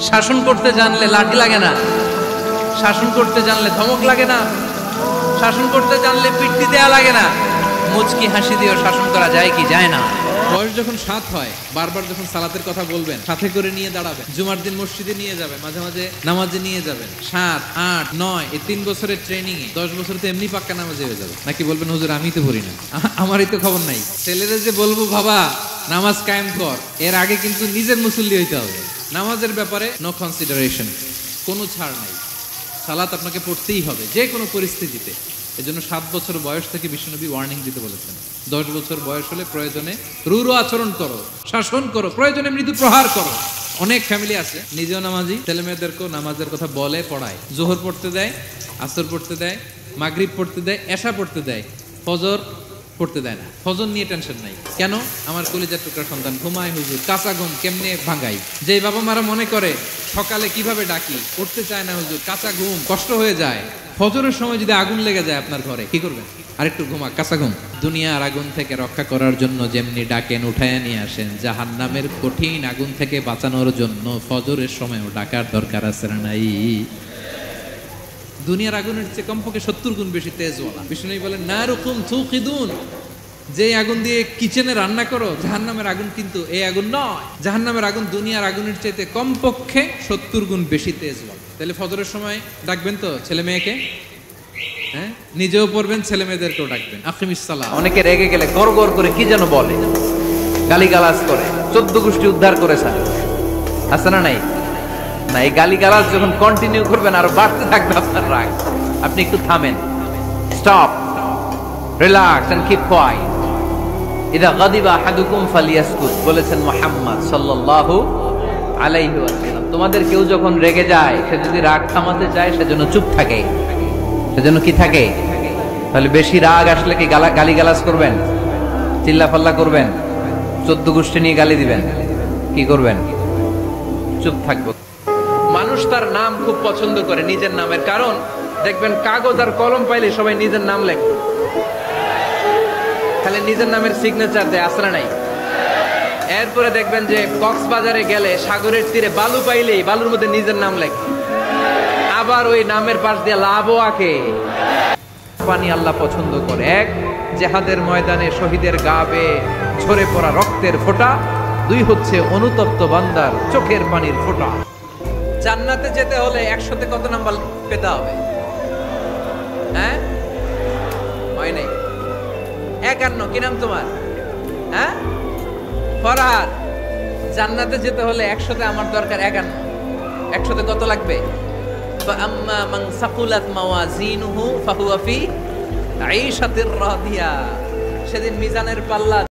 শাসন করতে জানলে লাঠি লাগে না, শাসন করতে জানলে ধমক লাগে না, শাসন করতে জানলে পিট্টি দেয়া লাগে না। মুচকি হাসি দিয়েও শাসন করা যায় কি যায় না? বয়স যখন 7 হয়, বারবার যখন সালাতের কথা বলবেন, সাথে করে নিয়ে দাঁড়াবেন, জুমার দিন মসজিদে নিয়ে যাবেন, মাঝে মাঝে নামাজে নিয়ে যাবেন। 7, 8, 9 এই 3 বছরের ট্রেনিং এ 10 বছর তো এমনি পাক্কা নামাজে হয়ে যাবে। নাকি বলবেন হুজুর আমি তো পড়ি না, আমারই তো খবর নাই। ছেলেরা যে বলবো বাবা নামাজ কায়েম কর, এর আগে কিন্তু নিজের মুসল্লি হইতে হবে। নামাজের ব্যাপারে নো কনসিডারেশন, কোনো ছাড় নাই। সালাত আপনাকে পড়তেই হবে যে কোনো পরিস্থিতিতে। এজন্য 7 বছর বয়স থেকে বিশ্বনবী ওয়ার্নিং দিতে বলেছেন। 10 বছর বয়স হলে প্রয়োজনে রূঢ় আচরণ করো, শাসন করো, প্রয়োজনে মৃদু প্রহার করো। অনেক ফ্যামিলি আছে নিজেও নামাজি, ছেলে মেয়েদেরকেও নামাজের কথা বলে, পড়ায়। জোহর পড়তে দেয়, আসর পড়তে দেয়, মাগরিব পড়তে দেয়, এশা পড়তে দেয়, ফজর পড়তে দেয় না। ফজর নিয়ে টেনশন নাই। কেন? আমার কলিজার টুকরা সন্তান ঘুমায় হুজুর, কাঁচা ঘুম কেমনে ভাঙাই। যে বাবা মারা মনে করে সকালে কিভাবে ডাকি, উঠতে চায় না হুজুর, কাঁচা ঘুম কষ্ট হয়ে যায়। ফজরের সময় যদি আগুন লেগে যায় আপনার ঘরে, কি করবেন? আরেকটু ঘুমা, কাঁচা ঘুম। দুনিয়ার আগুন থেকে রক্ষা করার জন্য যেমনি ডাকেন, উঠায় নিয়ে আসেন, জাহান্নামের কঠিন আগুন থেকে বাঁচানোর জন্য ফজরের সময়ও ডাকার দরকার আছে না নাই? দুনিয়ার আগুনের চেয়ে কমপক্ষে 70 গুণ বেশি তেজওয়ালা। বিষ্ণু বলেন নারুকুম তুকিদুন, যে আগুন দিয়ে কিচেনে রান্না করো, জাহান্নামের আগুন কিন্তু এই আগুন নয়। জাহান্নামের আগুন দুনিয়ার আগুনের চাইতে কমপক্ষে 70 গুণ বেশি তেজওয়ালা। তাহলে ফজরের সময় ডাকবেন তো ছেলে মেয়েকে, হ্যাঁ, নিজেও পড়বেন, ছেলে মেয়েদেরকেও ডাকবেন। আকিমিস সালাহ। অনেকে রেগে গেলে গড় গড় করে কি যেন বলে, গালিগালাজ করে, 14 গোষ্ঠী উদ্ধার করে স্যার, আছে না নাই? না, এই গালিগালাজ যখন কন্টিনিউ করবেন আরো বাড়তে থাকবে আপনার রাগ। আপনি একটু থামেন, stop, relax and keep quiet. ইদা গাদিবা আহাদুকুম ফালিয়াসকুত বলেছেন মুহাম্মদ সাল্লাল্লাহু আলাইহি ওয়াসাল্লাম। তোমাদের কেউ যখন রেগে যায়, সে যদি রাগ থামাতে চায় সেজন্য চুপ থাকে, সেজন্য কি থাকে? তাহলে বেশি রাগ আসলে কি গালিগালাজ করবেন, চিল্লাফাল্লা করবেন, 14 গোষ্ঠী নিয়ে গালি দিবেন, কি করবেন? চুপ থাকবো। মানুষ তার নাম খুব পছন্দ করে, নিজের নামের। কারণ দেখবেন কাগজ আর কলম পাইলে সবাই নিজের নাম লেখে, খালি নিজের নামের সিগনেচার দেয়, আসরা নাই। এরপরে দেখবেন যে কক্সবাজারে গেলে সাগরের তীরে বালু পাইলেই বালুর মধ্যে নিজের নাম লেখে, আবার ওই নামের পাশ দিয়ে লাভও আঁকে। পানি আল্লাহ পছন্দ করে। এক, জেহাদের ময়দানে শহীদের গা বেয়ে ঝরে পড়া রক্তের ফোঁটা। 2 হচ্ছে অনুতপ্ত বান্দার চোখের পানির ফোঁটা। জান্নাতে যেতে হলে 100তে কত নাম্বার পেতে হবে? হ্যাঁ, হয় নাই 51। কি নাম তোমার? হ্যাঁ, ফরহাদ। জান্নাতে যেতে হলে 100তে আমার দরকার 51। 100তে কত লাগবে? فأما من ثقلت موازينه فهو في عيشة راضية। সেদিন মিজানের পাল্লা